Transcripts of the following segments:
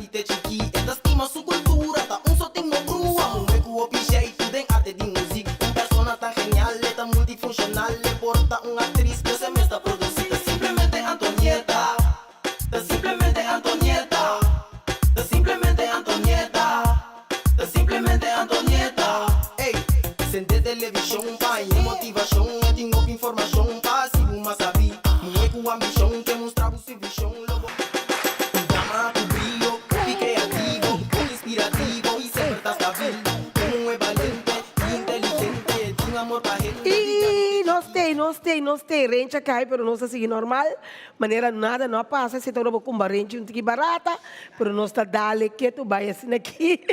granite chiqui. Esta estima su cultura, ta un soting no grua. Un hueco opichei, tu den arte de música. Un persona tan genial, tan multifuncional. Le porta una actriz que se me está producida. Simplemente Antonieta. Simplemente Antonieta. Simplemente Antonieta. Simplemente Antonieta. Ey, sente televisão, pai, motivação. Eu tenho informação, passivo, mas sabia. Não é ambição que mostrava o seu visão. Logo, um drama, um brilho, um criativo, um inspirativo e sempre está estável. Um é valente, inteligente, tem amor para gente. E nós tem rente cai, pero nós assim normal, maneira nada não passa, se todo com barrente um tique barata, pero nós está dale que tu vai assim aqui.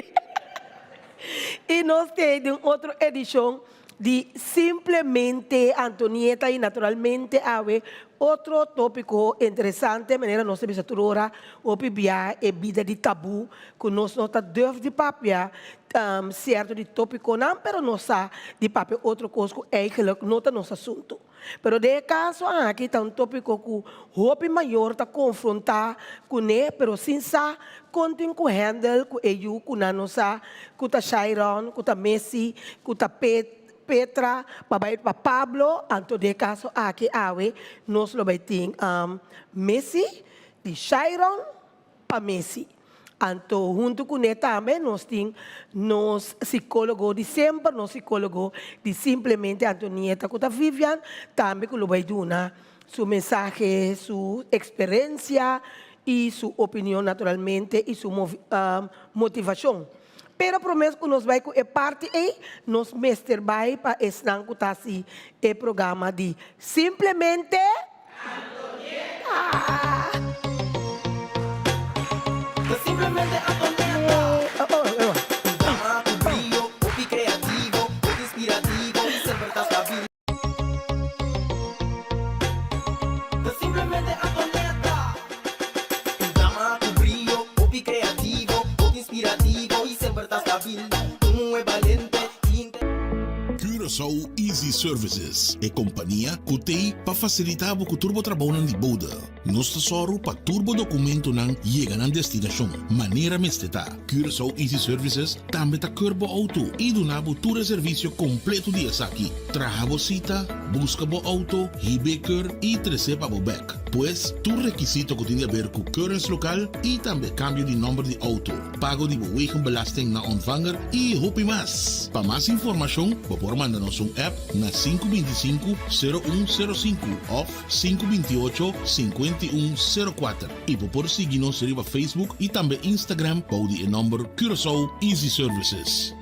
E nós temos outra edição de Simplemente Antonieta e naturalmente ave outro tópico interessante, maneira nós temos a o pibia e vida de tabu, que nós não está deve de papia certo de tópico não, pero nós está de papia outro coisa que eigenlijk não está nosso assunto. Pero de caso aqui está tópico que o maior está confrontar com ele, pero sem sa continua com handle com ele, com a nossa, com a Sharon, com a Messi, com a Petra, para Pablo, anto de caso aqui awe, nós lo vai ter Messi, de Sharon para Messi. Anto junto com ele também nós temos nos psicólogo de sempre, nos psicólogo de Simplemente Antonieta, com a Vivian, também que lo vai dar sua mensagem, sua experiência e sua opinião naturalmente e sua motivação. Pero prometo que nós vai com a parte e nos mestre vai para estar com o programa de Simplemente Antonieta. Simplemente Antonieta. Un drama, un brillo, un creativo, un inspirativo y siempre está estável. Simplemente Antonieta. Un drama, un brillo, un creativo, un inspirativo y siempre está estável. Un é valente e Curaçao Easy Services é companhia que tem para facilitar o turbo trabalho de boda. Nós tesoro para turbo documento não chega na destinação. Maneira mesteta. Curaçao Easy Services também está curbo auto e do nabo todo serviço completo de aqui. Traga cita, busca bo auto, hibeker e receba bo back. Pois tu requisito que tem a ver com currency local e também cambio de número de auto. Pago de belasting na ontvanger e hopi mais. Para mais informação, por mandar-nos app na 525-0105 ou 528-5104 e por seguir-nos no Facebook e também Instagram para o número Curaçao Easy Services.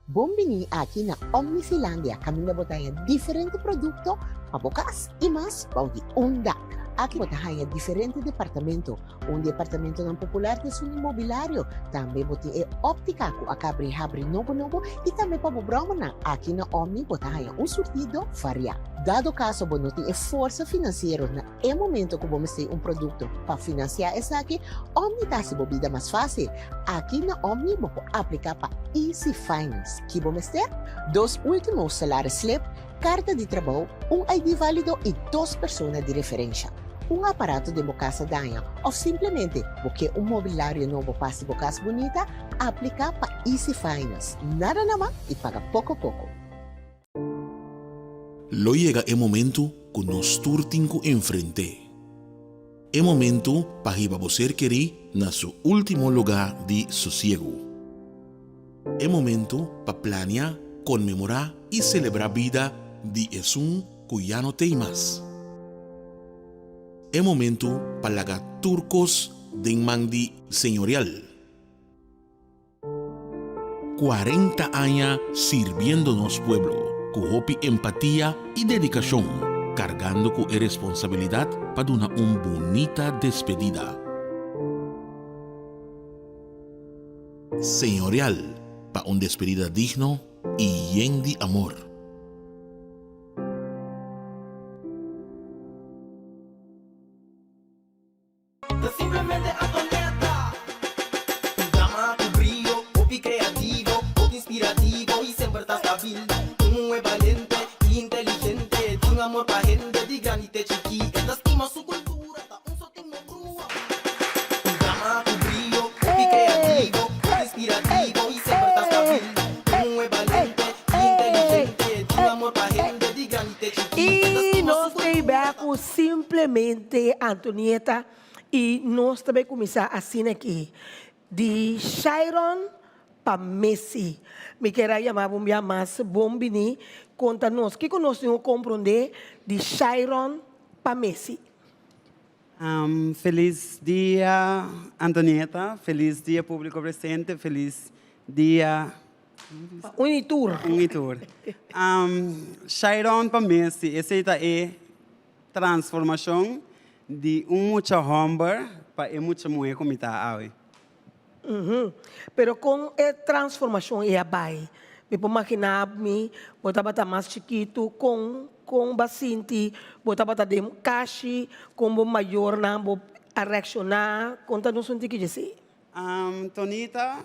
Bombini aqui na Omnisilândia, caminho botar diferente produto para bocas e mais para o unda. Aqui botar diferente departamento. Departamento não popular de um imobiliário. Também botar óptica com a cabri novo e também para o broma aqui na Omni botar surtido variado. Dado caso você não tem força financeira é momento que você tem produto para financiar essa aqui, Omni está se bobida mais fácil. Aqui na Omni você pode aplicar para Easy Finance. Que você ter 2 últimos salários slip, carta de trabalho, ID válido e 2 pessoas de referência. Aparato de casa danha ou simplesmente porque mobiliário novo passe casa bonita, aplicar para Easy Finance. Nada naman e paga pouco. Lo llega el momento que nos turtinco enfrente. El momento para que você querer na su último lugar de sosiego. El momento para planear, conmemorar y celebrar vida de un que ya no tem más. El momento para lagar turcos de mandi señorial. 40 años sirviéndonos pueblo, con hopi empatía y dedicación, cargando con responsabilidad para una bonita despedida. Señorial, para una despedida digno y lleno de amor. Simplemente Antonieta. Un drama, un brillo, un creativo, un inspirativo y siempre está estável. Un é valente e inteligente, tem amor para gente de granite chiqui. Esta estima su cultura, un soting no grua. Antonieta e nós também começar assim aqui. De Chiron para Messi. Me quero chamar mais bombini, conta-nos, que nós compreender de Chiron para Messi. Feliz dia, Antonieta. Feliz dia, público presente. Feliz dia, Unitur. Unitur. Chiron para Messi. Essa é transformação de muita homem para muita mulher como está hoje. Pero com a transformação é a bai. Me pode imaginar me botar mais chiquito com bastante, botar de caixa, como maior na a reaccionar, conta-nos um tiquinho assim. Tonita,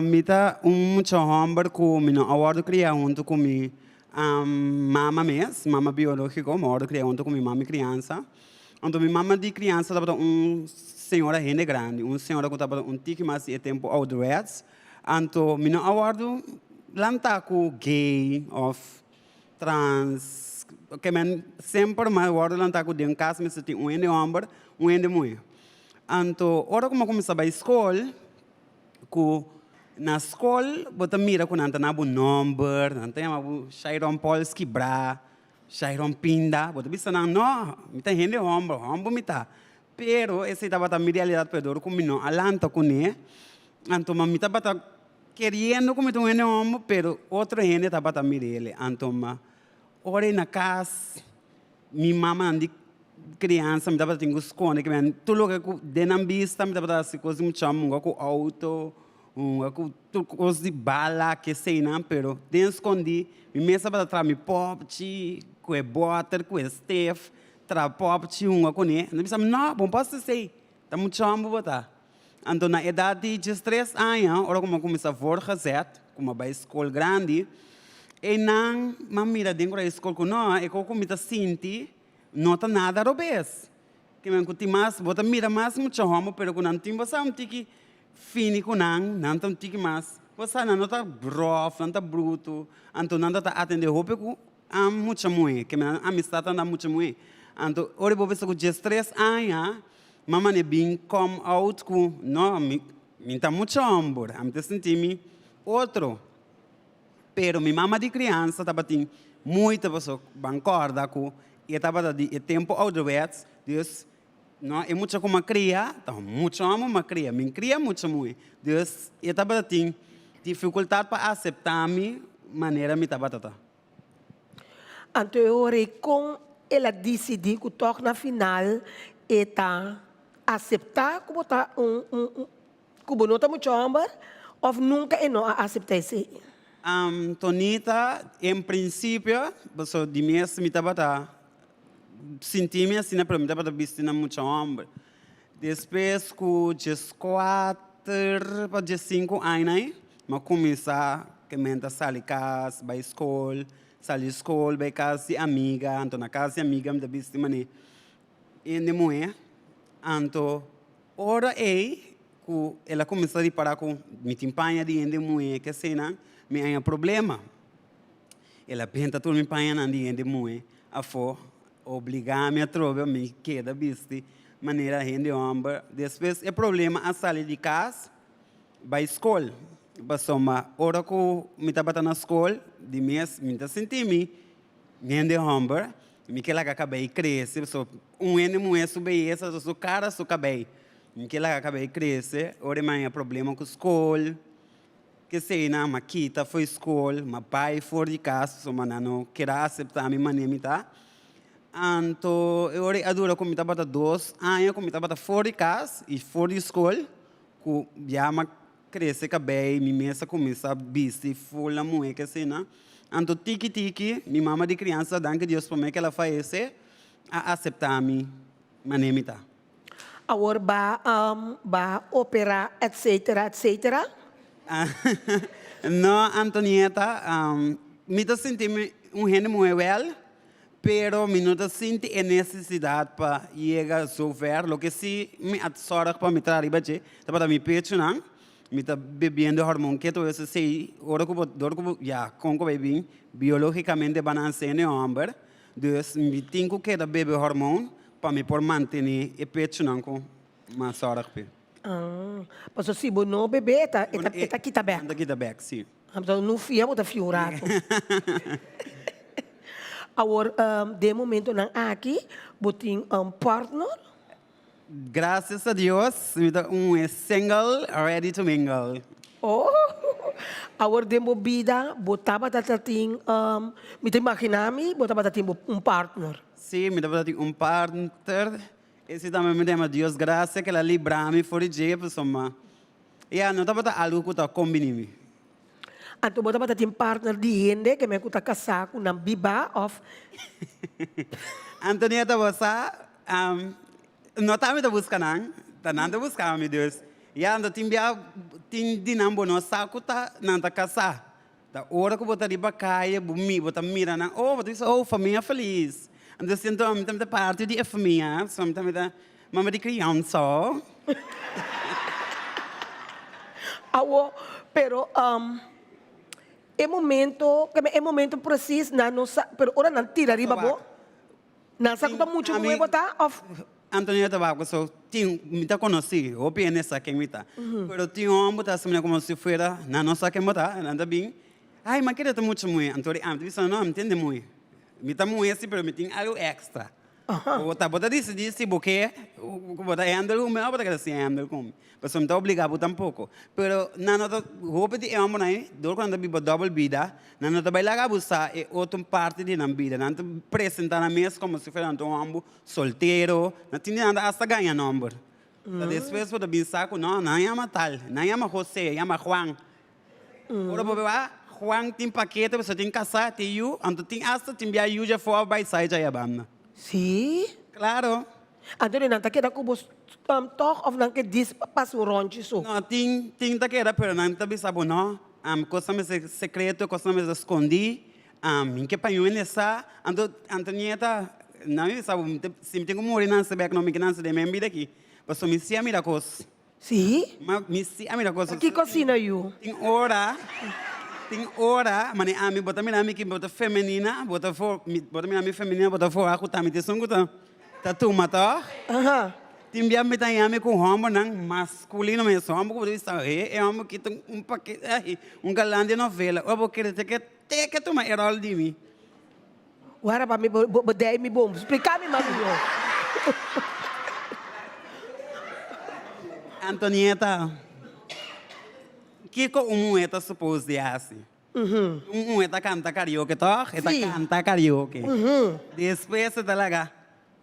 mita muita homem com minha award criar junto com minha mama mama biológica, award criar junto com minha mama criança. Então minha mama de criança estava senhora rende grande, senhora que estava tique mais e tempo outdoors. Então minha award lanta com gay of trans, que men sempre mais award lanta com de casa me senti ende homem, ende mulher. Então ora como começava a escola, na escola bota mira com nanta na bu number, nanta chama Chiron Polski bra, Chiron pinda, bota bisa na no, mita rende homem mita. Pero esse estava a minha realidade pedor com mim alanta com ele, então mami estava querendo como um homem, pero outro gente estava a mirar ele, então ora na casa, minha mama andi criança me estava tendo esconde que me tudo que de na vista me estava assim coisa muito chamo com auto, com tudo coisa de bala que sei não, pero de escondi, me mesa para trás me pop, com o butter, com o Steph pop com ele, não pensava não, bom posso ser, tá muito chamo botar. Então na idade de 3 anos, ora como começa a forjar, como vai escola grande, e não, mira dentro da escola com nós, e como me senti, não tá nada robês. Que me encontrei mais, bota mira mais muito homem, pero quando não tem você um tique fini com não tem um tique mais, você não tá rough, não tá bruto, então não tá atender roupa com muita mulher, que me amistade anda muita mulher. Então, ora vou ver se com 3 anos, mamãe bem come out com, não, me tá muito homem, a me senti outro. Pero minha mama de criança estava tendo muita pessoa bancorda com e estava de tempo outdoors, Deus não é muito como cria, então muito homem uma cria, me cria muito mulher, Deus e estava tendo dificuldade para aceitar me maneira me estava tata. Então eu orei com ela decidiu que toque na final e tá aceitar como tá como não tá muito homem ou nunca e não aceitar isso. Tonita, em princípio, você de mês me estava senti-me assim, para mim estava vestindo muito homem. Depois com 4 para 5 anos, mas começar que me sair casa, vai escola, sair escola, vai casa de amiga, então na casa de amiga me estava vestindo mané. E de mulher, então ora que ela começou a reparar com minha timpanha de mulher que cena me há problema. Ela pensa tudo me panha na de mulher, a for obrigar-me a trocar me queda viste maneira rende homem. Depois é problema a sair de casa, vai escola. Passou uma hora que me estava na escola, de mês me está sentindo rende homem, me que ela acabei crescer, so ano mulher subir essa, so cara so acabei, me que ela acabei crescer, ora mais problema com escola. Que sei na maquita foi escola, meu pai fora de casa, so não queria aceitar a minha maneira tá. Então eu adoro como estava 2 anos, como estava fora de casa e fora de escola, que já me cresce cabelo, minha mesa começa a vestir full mulher que sei na. Então tiki minha mama de criança, danke Deus por mim que ela faz a aceitar a minha maneira tá. Agora vai operar, etc. Não, Antonieta, me está sentindo gente muito well, pero me não está sentindo a necessidade para chegar a sofrer, lo que sim me atsora para me trazer bache, tá para me pecho não, me está bebendo hormônio que todo isso sei, ora que já com que bebem biologicamente balanceando o homem, dus me tenho que beber hormônio para mim por manter e pecho não com mais horas pe. Mas se você não beber, tá aqui tá bem. Anda aqui da back, sim. Então, não fia, bota fiorado. Agora, de momento, não aqui, botem partner. Graças a Deus, me dá single, ready to mingle. Oh, agora de movida, botava tatim, me tem imaginami, botava tatim partner. Sim, me dá partner. Esse também me dá Deus graças que ela libra-me fora de jeito, soma. E não estava algo que está combinando. Então, botava tatim partner de gente que me custa casar com uma biba of. Antonieta, você não está me buscando, está nada buscando, meu Deus. E ando tem dinambo no saco tá não tá casar. Da hora que botar de bacaia, bumi, botar mira na, família feliz. Ando sinto a parte de família, só me da mama de criança. Pero é momento preciso na nossa, pero ora não tira riba bo. Não sabe que muito muito botar of. Antonio Tabaco, me conheci, eu penso que me tá. Pero tinha um homem que como se fosse na nossa que me tá, anda bem. Ai, mas queria muito muito. Antonio, não entende muito. Me tá muito assim, pero me tem algo extra. Bota disse porque bota handle o meu, bota que assim handle com. Mas não tá obrigado tampouco. Pero não roupa de homem aí, dor quando biba double vida, não tá bailar a buscar é outra parte de na vida, não tá apresentar na mesa como se fosse um homem solteiro, não tinha nada hasta ganhar número. Depois pode pensar que não chama tal, não chama José, chama Juan. Ora boba, Juan tem paquete, você tem casar, tem you, então tem hasta tem via you já for by side já banda. Sim. Claro. Então, não tá querendo que você toque ou não que diz passa o ronde isso. Não, tem tá querendo, pero não tá pensando não. Coisa mais secreto, coisa mais escondi. Em que panho nessa, Antonieta, não eu sabe, se me tem como morir não se vê que não me cansa de minha vida aqui. Mas me se amira coisa. Sim. Me se amira coisa. Que cocina you? Tem hora, mas a mim bota minha que bota feminina, bota minha feminina, bota for a cuta me te songo tá tu mata. Tem bia me tá yame com homem não masculino mesmo, homem que você é homem que tem paquete, galã de novela. Eu vou querer que tu me herói de mim. Ora para me bodei me bom, explicar-me mais Antonieta, que é supposto de assim? É canta karaoke, tá? É canta karaoke. Depois você tá lá,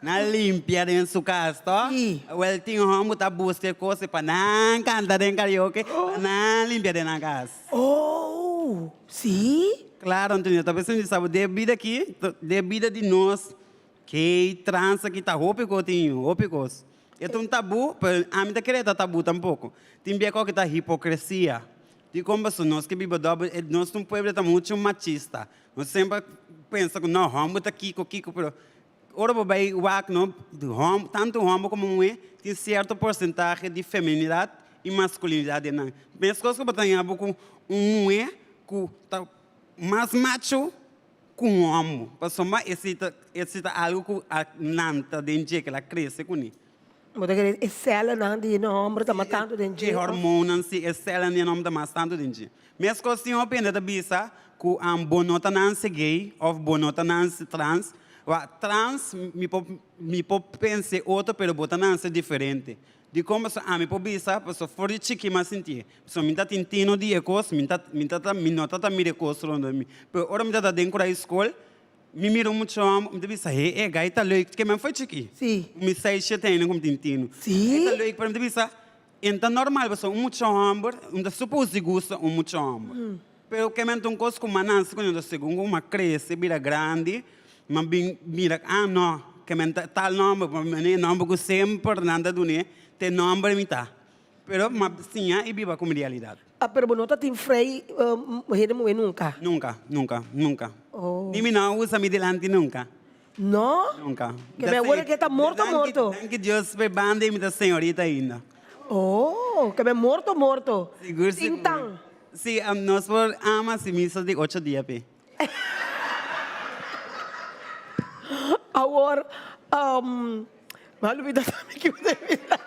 na limpia dentro sua casa, tá? Well, tem homem que busca coisa para não cantar dentro karaoke, não limpia dentro da casa. Oh, sim? Claro, Antonieta, você não sabe, devido de nós, que trança que tá roupa coisa. É um tabu, a mim tá querendo tabu tampouco. Tem bem que tá hipocrisia. De como nós que vivemos nós um povo tá muito machista. Nós sempre pensamos que não, homem tá kiko, pero ora vai o não, tanto homem como mulher tem certo porcentagem de feminilidade e masculinidade não. Mas coisa que tem a ver com mulher que tá mais macho que homem. Para somar esse algo que não tá dentro que ela cresce com ele. Mutta que excela não de nome tá matando dentro. Que hormonas se excela de nome tá matando dentro. Mas coisa eu penso da bisa que bonota não se gay ou bonota não se trans. Trans me pode pensar outro, pero bota não se diferente. De como me pode bisa, porque fora de chique mas sentir. So me tá tentando de ecos, me tá mire coisa onde me. Pero ora me tá dentro da escola. Me miro muito me disse gaita leuk que me foi chiqui. Sim. Me sai chetendo como tintino. Sim. Gaita leuk para me disse então normal você muito hamburger, supose gosta muito hamburger. Pero que me então coisa como manança quando segundo uma cresce vira grande, mas mira não, que me tal nome, mas nome que sempre nada do né, tem nome me tá. Pero mas sim, e viva como realidade. Pero bonota tem frei nunca. Nunca. Oh. Ni não usa me delante nunca. Não? Nunca. Que me abuela que está morto. Que Deus me bande me da senhorita ainda. Oh, que me morto. Seguro. Então. Sim, nós por ama se missa de 8 dias pe. Agora, Malu vida também que você vida.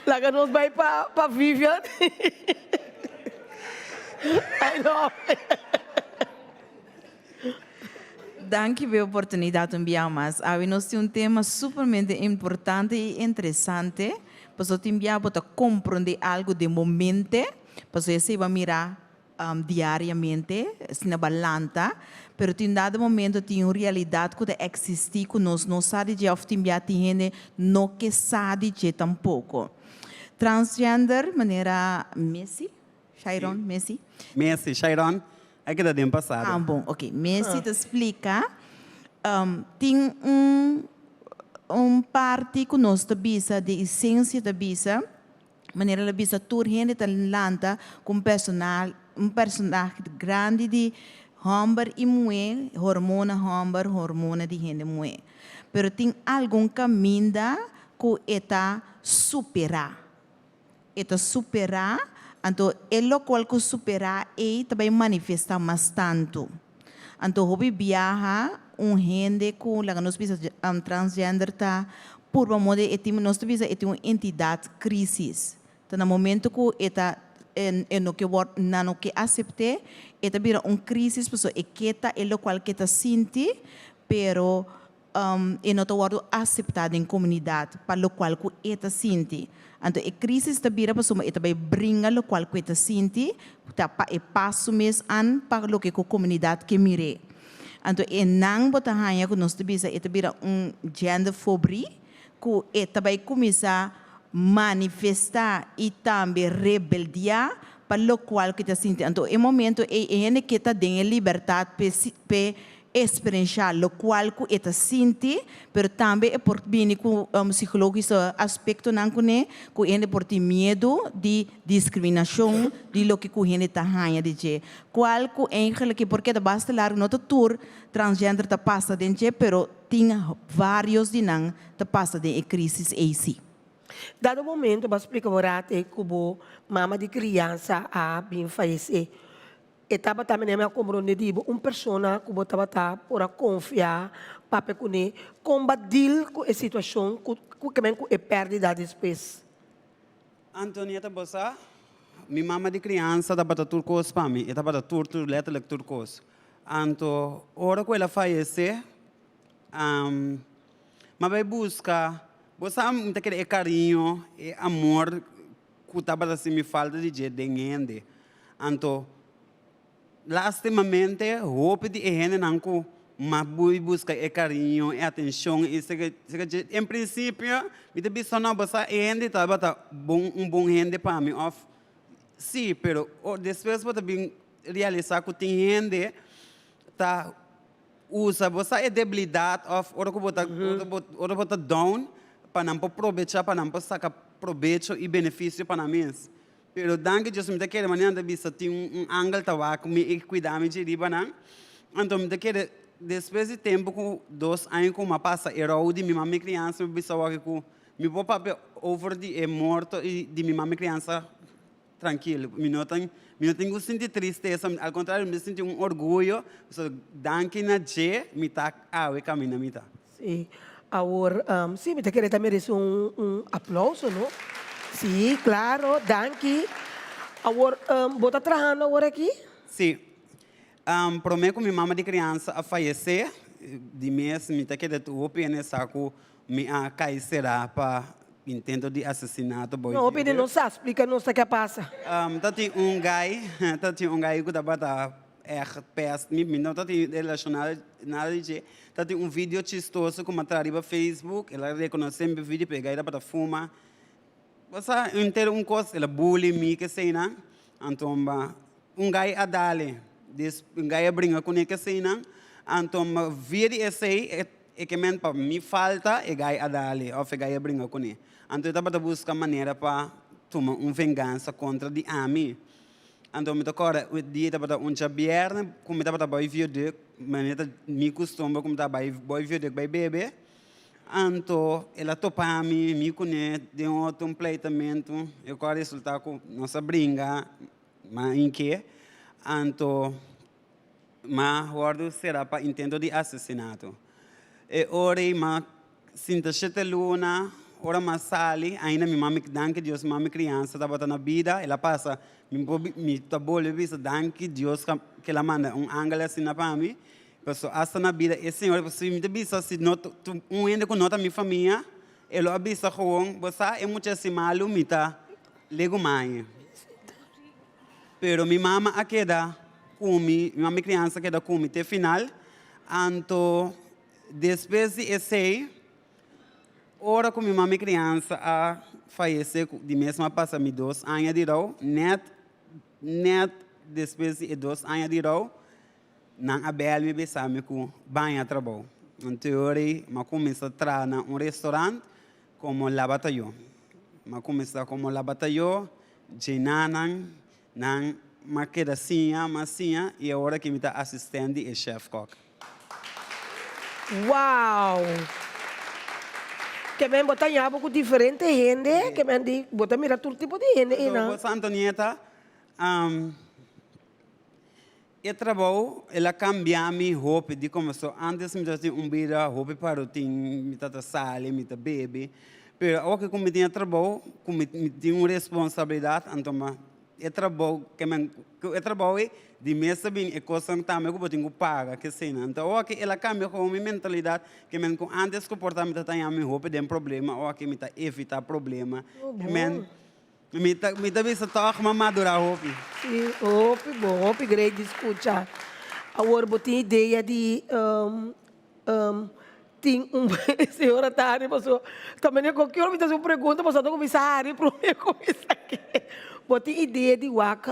Laga nos vai para Vivian. I know. Dank u pela oportunidade de enviar mais. Hoje nós temos tema supermente importante e interessante. Para te enviar para compreender algo de momento. Para você vai mirar diariamente, na balança. Pero em dado momento tem uma realidade que existe que nós não sabemos de of enviar gente não que sabe de tampouco. Transgender, maneira Messi, Chiron, Messi. Messi, Chiron, aqui da tempo passado. Ah, bom, ok. Messi te explica. Tem parte que nós te bisa, de essência te bisa, maneira la bisa tur gente talanta com um personagem grande de homem e mulher, hormona de gente mulher. Pero tem algum caminho que eta superar. Eta superar, então ele qual que superar e também manifesta mais tanto. Então hobby viaja gente com lá nós bisa transgender tá por modo de nós bisa uma entidade crisis. Então no momento que eta no que não que aceitar, eta vira crisis pessoa e que tá ele qual que tá sente, pero e não está aceitada em comunidade para o qual que eta sente. Então, a crise está vira para suma, vai brincar o qual que está sente, tá para passo mês an para o que a comunidade que mire. Então, não bota hanha que nós temos, vira genderfobia, que vai começar a manifestar e também rebeldia para o qual que está sente. Então, em momento é que está dando liberdade para experienciar o qual que está sente, pero também é por bem com psicológico aspecto não que ele por ter medo de discriminação de lo que ele está ganhando de qual que eigenlijk porque da basta largo não tour transgender tá passa dentro, pero tem vários de não tá passa de crise AC. Dado momento, eu explico agora como mama de criança a bem falecer. Etapa também é compreendido pessoa que estava por confiar para combater com a situação que é perdida depois. Antonieta Bossa, minha mama de criança da bata turcos para mim, eta bata turco letra turcos. Anto, ora que ela falece, mas vai buscar, você muita querer carinho e amor que tá bata se me falta de jeito de gente. Anto lastimamente, roupa de gente não com mas busca carinho e atenção e em princípio, me deve sonar você gente tá bom gente para mim off. Sim, pero depois você bem realizar que tem gente tá usa você é debilidade of ora que bota down para não aproveitar para não sacar proveito e benefício para nós. Pero danke Deus me daquela maneira de vista tem ângulo tá com me cuidar me de riba não. Então me daquela depois de tempo com 2 anos com uma passa erro de minha mãe criança me bisa que com me vou papel over de é morto e de minha mãe criança tranquilo. Me não tenho sentir tristeza, ao contrário me sinto orgulho. So danke na je me tá o caminho me tá. Sim. Agora, sim, me daquela também merece aplauso, não? Sim, claro, danke. Agora, você está trabalhando agora aqui? Sim. Prometo que minha mãe de criança a falecer, de mês, me está querendo o opinião saco me a cair será para intento de assassinato. Não, opinião não sabe, explica-nos o que passa. Tá tem um gai que estava perto, me não tá tem relacionado nada de, tá tem vídeo chistoso como atrás Facebook, ela reconhece o vídeo pegar para fumar. Você inteiro coisa, ela bully me que sei não, então gai a dale, gai a brinca com ele que sei não, então vira esse que men para me falta gai a dale, ou gai a brinca com ele, então eu estava buscar maneira para tomar vingança contra de ami. Então me toca o dia estava viernes, como estava boy vídeo, maneira me costuma como estava boy vídeo by bebê. Então, ela topa me conhece de outro completamento. Eu quero resultar com nossa brinca, mas em que? Então, mas guardo será para intento de assassinato. ora ma sinta sete luna, ora ma sali, ainda mi mami danke Deus, mami criança tá botando na vida, ela passa, mi tá bolho vista, danke Deus que ela manda ángel assim na para mim, pessoal, hasta na vida, e senhor, você me avisa se nota, ainda com nota minha família, ele avisa com, você é muito assim malo, me tá lego mãe. Pero mi mama a queda mi mami criança queda comi até final, anto depois de esse ora com mi mami criança a falecer de mesma passa me 2 anos de rau, net depois de 2 anos de rau, não abel me besame com banha trabalho. Anterior, ma começa a trabalhar num restaurante como laboratório. Ma começa como laboratório, jenanan nang maquedacinha, massinha, e agora que me está assistente e chef cook. Uau! Que me botar em com diferente gente, que me di botar mira todo tipo de gente, Então, você Antonieta, eu trabalho, ela cambia minha roupa, de começou antes me tinha vida roupa para rotina, me tá sale, me tá bebê, pero agora que me tinha trabalho, me tinha uma responsabilidade, então eu trabalho de mês bem e coisa que também eu tenho que pagar que sim então o que ela cambia com a minha mentalidade que men com antes comportamento tá minha roupa tem problema o que me tá evitar problema me tá vista tá uma madura roupa sim roupa grande escuta agora botem ideia de tem senhora Tari passou também é qualquer hora me faz uma pergunta passou do comissário para o comissário botem ideia de work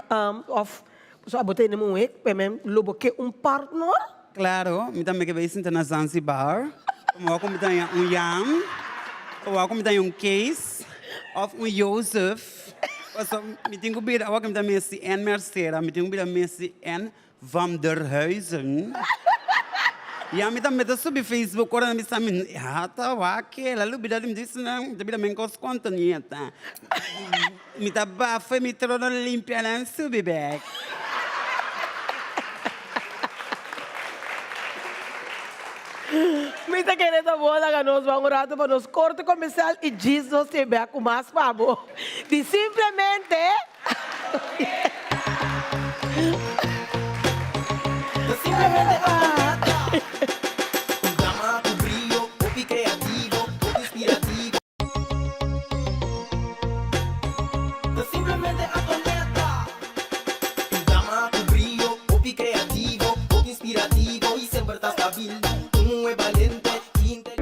of so botei no momento pemem lobo que partner claro me também que vai sentar na Zanzibar como me tem yam como me tem case of Joseph so me tenho que vir agora me tem Messi en Mercedes me tenho que vir Messi en Van der Huizen ya me também subir Facebook agora me também tá aqui lá lubida me disse não também me cos conta nieta me tá bafa me trono limpia não subir back Mita querida bola que nós vamos orar para nos corte comercial e Jesus te vê com mais favor. De simplesmente Un drama, tu brillo, popi creativo, popi inspirativo. Simplemente Antonieta. Un drama, tu brillo, popi creativo, popi inspirativo y siempre estás stabil. Tú es valiente y inteligente.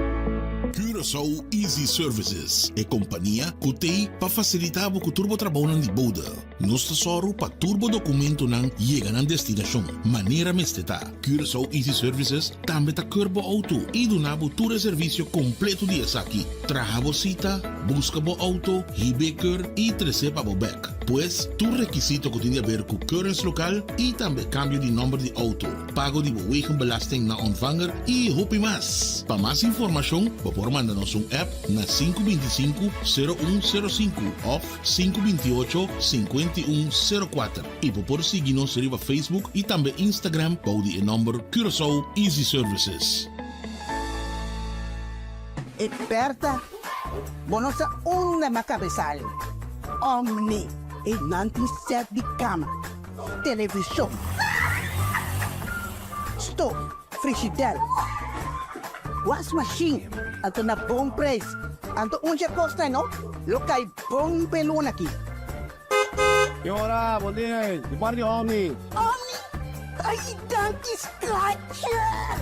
Curaçao Easy Services é companhia que tem para facilitar o turbo trabalho de boda. Nosso tesoro para turbo documento não chega na destinação. Maneira mesteta. Curaçao Easy Services também está curbo auto e do nabo todo serviço completo de aqui. Traga cita, busca bo auto, hibeker e receba bo back. Pois, tu requisito que tem a ver com currency local e também cambio de número de auto. Pago de belasting na ontvanger e hopi mais. Para mais informação, por mandar-nos app na 525-0105 ou 528-5104. E por seguir-nos no Facebook e também Instagram para o número Curaçao Easy Services. Aperta, bonosa onda macabezal. Omni, e nanti set de cama. Televisão. Stove, frigideira. Wash machine, ato na bom preço. Anto onde costa, não? Lokay bom pelon aqui. Senhora, bom dia. De parte de Omni. Omni! Ai, danke, scratcher!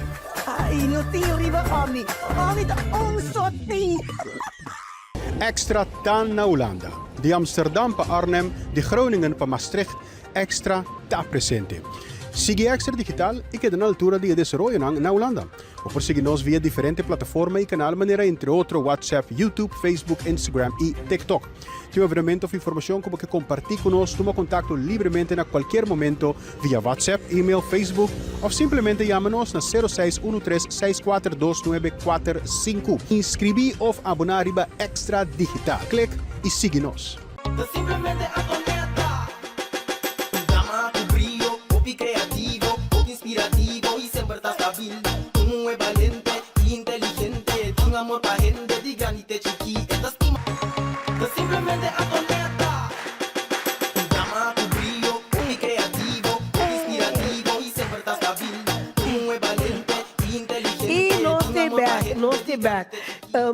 Ai, não tenho riba Omni. Omni da só tem. Extra tan na Holanda. De Amsterdam para Arnhem, de Groningen para Maastricht. Extra está presente. Sigue Extra Digital e que na altura de desarrollo na Holanda. O por seguir-nos via diferentes plataformas e canal maneira entre outros WhatsApp, YouTube, Facebook, Instagram e TikTok. Tiver veramente of informação como que compartilhar conosco, toma contato livremente a qualquer momento via WhatsApp, e-mail, Facebook ou simplesmente chama-nos na 0613-642-945. Inscrevi ou abonar riba Extra Digital. Clique e siga-nos. Simplemente Antonieta. Un drama, tu brillo, popi creativo, popi inspirativo y siempre estás stabil. Tú es valiente y inteligente.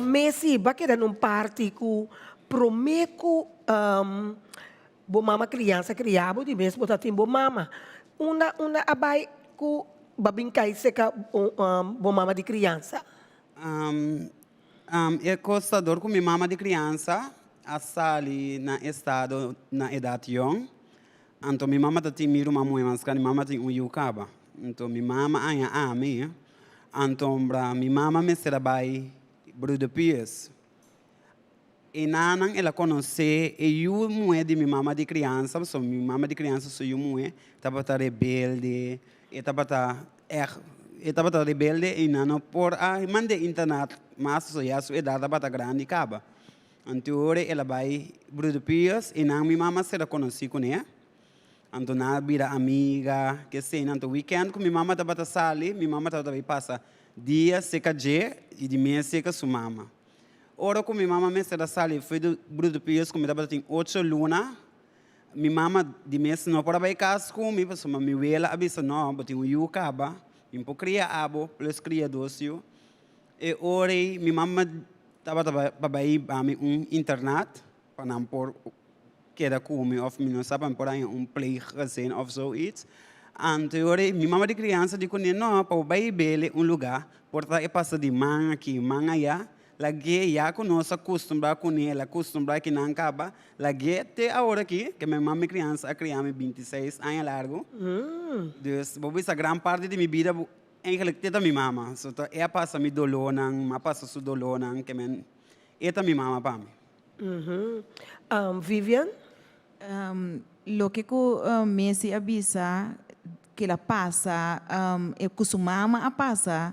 Messi, bakit num party ku prometo bo mama criança criabo de mesmo botar bo mama. Una abay ku babingkay se ka bo mama de criança. É costador com minha mama de criança, a sali na estado na idade young. Então minha mama tem miro mamãe, mas minha mama tem yucaba. Então minha mama ainda ame. Então minha mama me será bai brudo pies. E nanang ela conhece e eu mulher de minha mama de criança, so minha mama de criança sou eu mulher, tava rebelde, e tava rebelde e não por a mande internet, mas so ya sua idade tava grande caba. Então ela vai brudo pies e nang minha mama será conhece com ela. Então na vira amiga, que sei, então weekend com minha mama tava sali, minha mama tava passa dia seca je e de mês seca sua mama. Ora com minha mama me será sali foi do brudo pies com minha tem 8 luna. Minha mama de mês não para vai casa com minha pessoa me vela abisa não, botin o yucaba, impo cria abo plus cria docio. E ora minha mama tava babai ami internet para não por que era come of minha sabe por aí play gezien of zoiets. Então minha mama de criança de quando não para babai bele lugar por tá e passa de manga aqui manga ya. Lagi ya conosco acostumar com ela, acostumar que não acaba. Lagi até a hora aqui, que minha mãe criança, a criança 26 anos largo. Então, vou essa grande parte de minha vida, eigenlijk teta minha mama. So, é passa me dolor não, passa su dolor não, que men, eta minha mama para mim. Vivian? Lo que Messi avisa que ela passa, é que sua mama a passa,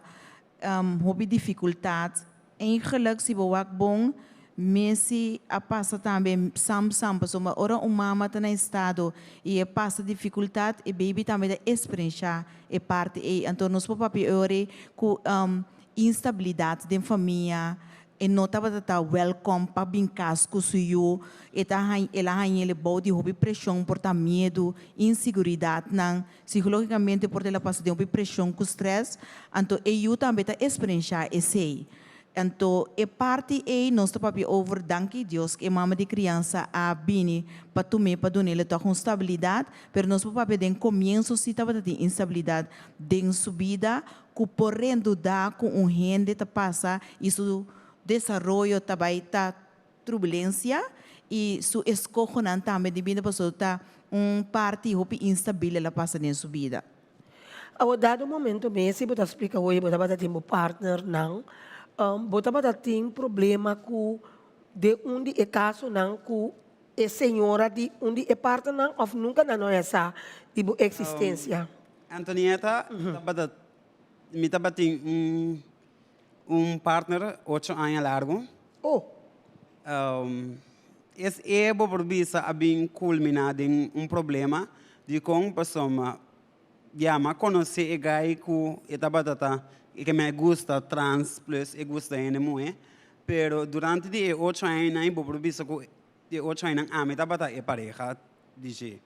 houve dificuldades. Eigenlijk si bewak bom, Messi a passa também sam so uma hora mama tá na estado e passa dificuldade e baby também da experiência e parte e então nos papi ore com instabilidade de família e não tava tá welcome para brincar com suyo e tá ela ele body hobby pressão por tá medo inseguridade não psicologicamente por ela passa de pressão com stress então eu também tá experiência esse. Então, é parte e nós papi over danke Deus que mama de criança a bini para tomar para donar ela com estabilidade, pero nós papi den começo se tava de instabilidade, den subida, que porrendo dá com gente tá passa isso desenvolvimento também tá turbulência e su escojonan também de vida pessoa tá parte hopi instável ela passa den subida. A dado momento Messi bota explica hoje bota bata tempo partner não bota bata tem problema com de onde é caso não com é senhora de onde é parte não of nunca não é essa tipo existência. Antonieta, me tava tem partner 8 anos largo. Oh. Esse é por visa a bem culminado em problema de como pessoa llama conhecer o gai que estava e que me gusta trans plus e gusta ainda muito, pero durante de 8 anos não por visa que de 8 anos a me estava é pareja de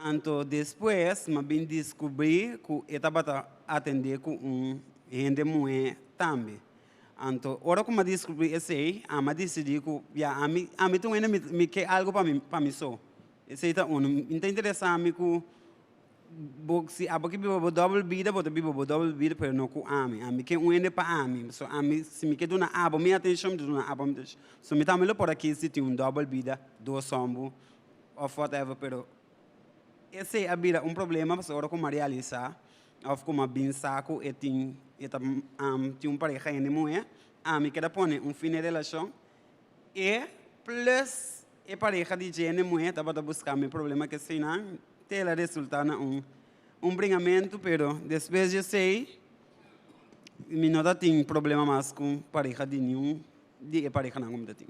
então depois me bem descobri que estava atender com gente muito também. Então, ora como descobri esse, a me decidi que já a mim tu ainda me quer algo para mim só. Esse tá então interessante que se a porque bibo double vida, boto bibo double vida, pero não com a mim que ainda para a mim, so a mim se me quer dar abo, minha atenção me dar abo, so me tá melhor por aqui se tem double vida, 2 sombo, ou whatever, pero esse é a vida problema, porque ora como realizar, ou como bem saco e tem pareja ainda mulher, a mim quer pôr fim de relação e plus e pareja de gente mulher estava buscar meu problema que se não ter resultar na bringamento, pero depois eu sei me não tem problema mais com pareja de nenhum de pareja não como tem.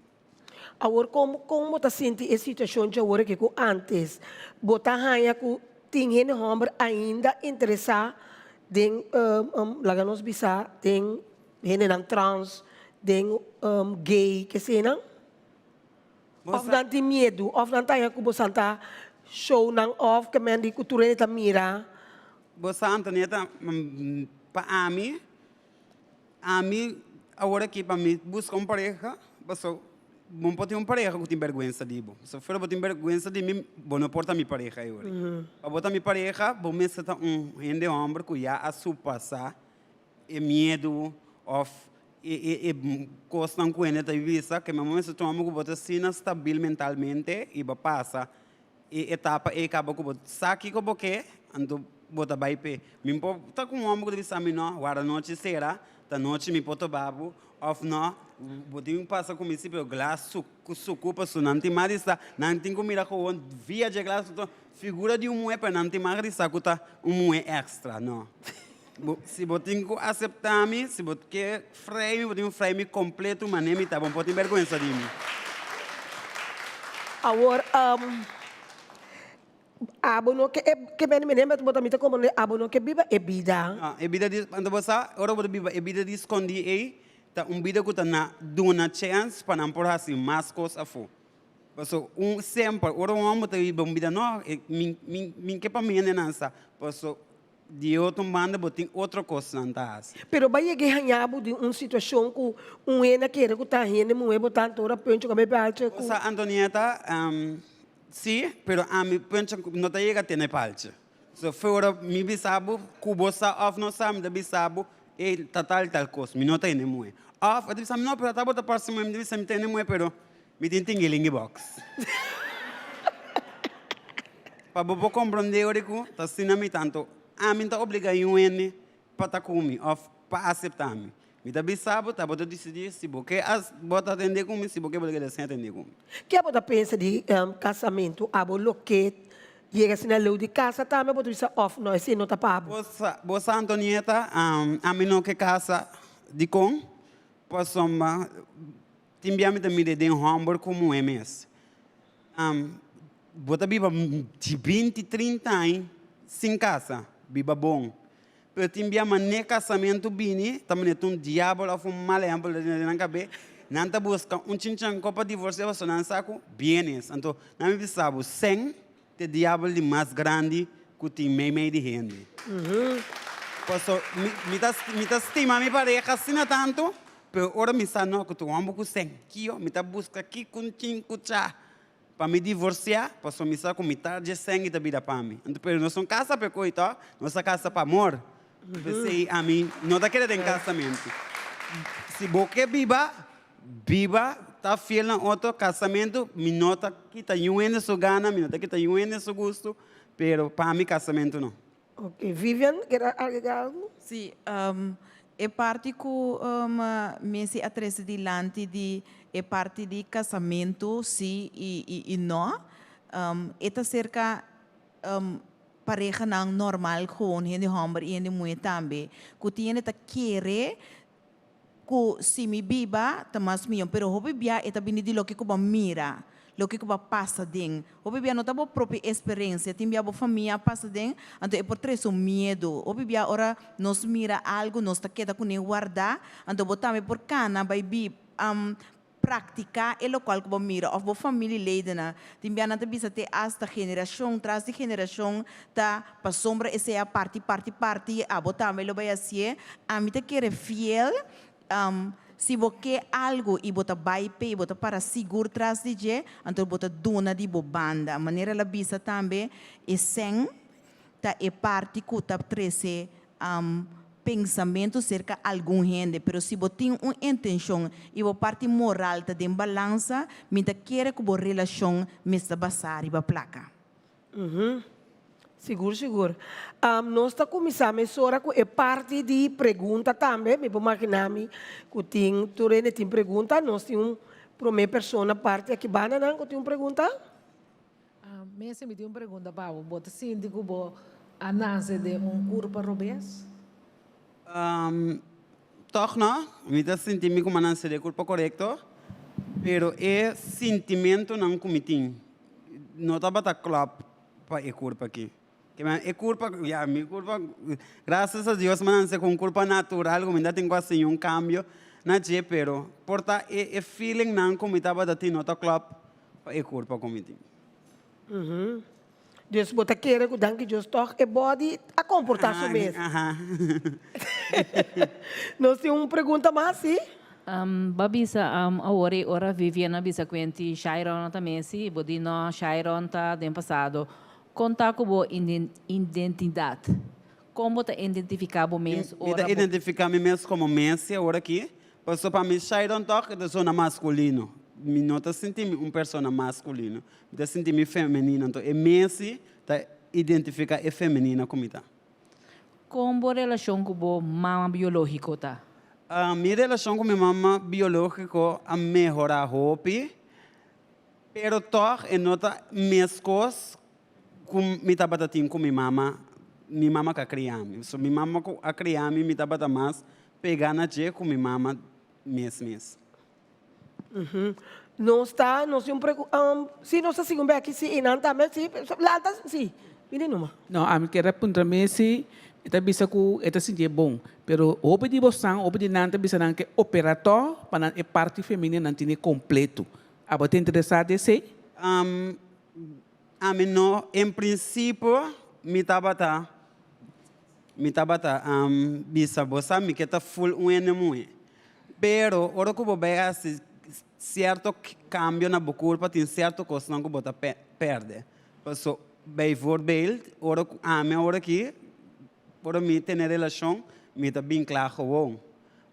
Agora como você sente a situação de agora que antes botar raia que tem gente homem ainda interessado tem laganos bisa tem gente não trans tem gay que se não of não tem medo of não tem que você tá show não of que men de cultura está mira você Antonieta para a mim agora aqui para mim buscar pareja, passou bom pode ter pareja que tem vergonha de mim. Se for ter vergonha de mim, bom não porta minha pareja agora. Para botar minha pareja, bom me está gente homem que já a supassa e medo of e costam com ele da vista que mamãe se toma que bota sina stabil mentalmente e passa e etapa e acaba com bota saque com boque ando bota baipe mim tá com um homem que deve saber não agora noite será da noite me poto babu of não botinho passa com esse pelo glaço suco para sonante mas está não tem como ir com via de glaço figura de mulher para não ter mais sacuta mulher extra não. Se botinho aceitar-me, se botinho frame completo, mas nem me tá bom, pode ter vergonha de mim. Agora, abono que bem me lembra, botar mita como abono que biba é vida. É vida de, ando você, ora vou biba, é vida de escondi aí, tá vida que tá na duna chance para não porra assim mais coisas a fu. Passo sempre, ora homem tá biba vida não, min que para mim não sa, passo de outro banda botin outra coisa antas. Pero vai ganhar de uma situação com ena que era que tá rindo, mulher botar toda pencho com bebê alto. Sa Antonieta, sim, pero a mim pencho não tá chega a ter palche. So fora mi bisabo, cubo sa off no sam de bisabo, e tal coisa, mi não tá nem mulher. Off, eu disse não, pero tá bota para cima, me disse me tem nem mulher, pero me tem tingeling box. Para bobo compreender orico, tá sinami tanto. A mim está obrigado a para estar comigo, para aceitar-me. Me está bisabo, tá botando decidir se você bota atender comigo, se você bota sem atender comigo. Que a bota pensa de casamento, a bolo que chega assim na lei de casa, também bota isso off, não, assim não tá pago. Você Antonieta, a mim não que casa de com, posso timbiame também de Hamburgo como é mesmo. Bota biba de 20, 30 anos sem casa. Biba bom. Pero timbia mané casamento bini, também um diabo lá foi mal exemplo na cabeça. Não tá busca chinchan copa divorciar só não saco bienes. Então, não me sabe sem te diabo de mais grande que tem meio de gente. Posso me tá estima me pareja assim tanto, pero ora me sa não que tu amo com sem. Que eu me tá busca aqui com cinco chá. Para me divorciar, posso me sair com metade de sangue da vida para mim. Então, pero nós somos casa para coisa, nossa casa para amor. Pensei a mim, não está querendo em casamento. Se você viva, tá fiel no outro casamento, me nota que está indo sua gana, me nota que está indo seu gosto, pero para mim casamento não. Ok, Vivian, quer algo? Sim, é parte que me se atrasa delante de é parte de casamento, sim e não. É cerca pareja não normal com gente homem e gente mulher também. Que tiene ta querer que se me biba, tá mais melhor, pero hoje bia é também de lo que como mira. Lo que passa dentro. O bebê não tá boa própria experiência, tem a família passa dentro, então é por trás o medo. O bebê ora nos mira algo, nos tá queda com ele guardar, então botamos por cana, vai praticar é o qual que mira, ou família leidena. Tem a nata bisa te hasta geração, tras de geração, tá para sombra essa é a parte, a botamos ele vai assim, a mim te quer fiel, se você algo e bota baipe e bota para seguro tras de je, então bota dona de bobanda. A maneira la bisa também é sem tá é parte que tá trece pensamento cerca algum gente, pero se você tem uma intenção e a parte moral tá em balança, minta quer que a relação me está basar e a placa. Seguro. Nós estamos começando agora com a parte de pergunta também. Me vou imaginar que tem pergunta. Nós temos uma pessoa parte aqui, Banana, que tem uma pergunta. Messi me tem uma pergunta, Pablo. Você sente que a nasce de corpo robês? Toch não, me dá sentimento como não seria corpo correto, pero é sentimento não comitim. Não tá bata club para é corpo aqui. Que é culpa, minha culpa, graças a Deus, mas não sei com culpa natural, como ainda tenho assim cambio, na je, pero porta é feeling não como estava da ti nota club, é culpa como ti. Deus bota querer que danke Deus toque é body a comportar-se mesmo. Nós temos uma pergunta mais, sim? Babisa ora Viviana bisa quenti Chiron também si, bodino Chiron tá do passado. Conta com boa identidade. Como tá identificar o mês Ora identificar me mesmo como Messi agora aqui. Passou para mim Chiron toque da zona masculino. Me nota sentir um persona masculino. Me sentir me feminina, então é Messi tá identificar é feminina como tá. Como relação com o mama biológico tá? A minha relação com minha mama biológica a melhorar hobby, pero toch é nota minhas coisas com me tabata com minha mama que criar me, so minha mama a criar me tabata mais pegar na je com minha mama mês. Nós se nós assim aqui se inanta mas se lata se ini numa. Não, a minha quer apontar Messi, ita bisa ku ita sinje bom, pero obe di bosang, obe di nanta bisa nang ke operator para a parte feminina nanti completo. Aba te interessado esse? A mim não, em princípio, me tabata bisa bosa me que tá full muito. Pero ora que vou ver certo cambio na culpa tem certo coisa não que bota perde. Passou bem voorbeeld, ora ora aqui, ora me ter relação, me tá bem claro gewoon.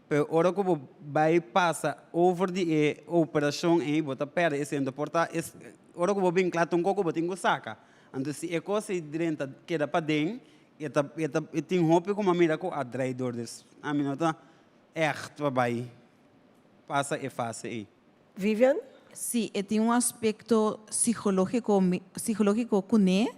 Pero ora que vou vai passa over de operação em bota perde esse ando porta ora que vou bem claro um pouco botinho saca. Então se é coisa dentro queda para dentro, e tem roupa como a mira com a traidor des. A mim não tá echt vai passa e fácil aí. Vivian? Sí, tem um aspecto psicológico com ele,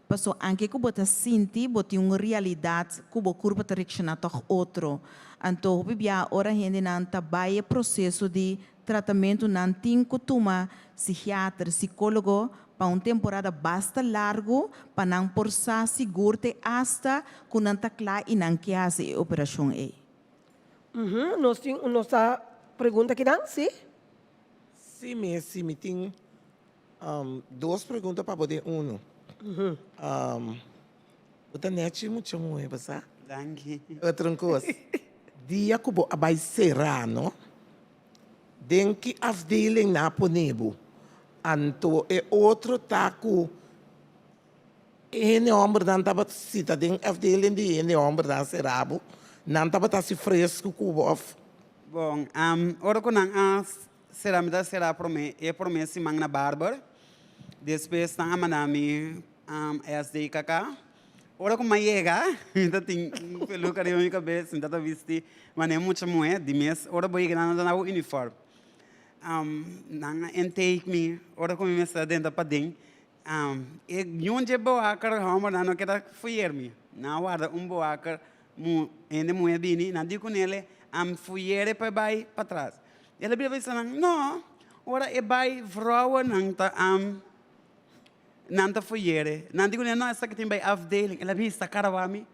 passou anche que bota sentir, bota uma realidade que o corpo está reaccionando a outro. Então, o bebê ora gente não tá vai processo de tratamento não tem que tomar psiquiatra, psicólogo para temporada basta largo para não forçar seguro-te hasta que não tá claro e não quer fazer operação aí. Nós temos nossa pergunta aqui não, sim? Sim, Messi, me tem duas perguntas para poder um. O Tanete muito muito, sabe? Danke. Outra coisa. Dia que vai será, não? Den que afdeling na ponebo. Anto é outro taco. Ene homem dan tava cita den afdeling de ene homem dan serabo. Não tava tá se fresco com o Bom, ora que não será promessa na barber. Depois na amanami SDKK. Ora como chega, ainda tem peluca de minha cabeça, ainda tá vestido, mas é muito moeda de mês. Ora vou ir na uniforme. Na intake me, ora como me está dentro para dentro. E onde boa cara homem não quer fuir-me. Na hora boa cara ainda moeda bini, não digo nele, fuir para trás. Ele bem pensando, não, ora é vai vrouwen não fuiere. Não digo nem não essa que tem bem afdeling. Ela vista cara para mim.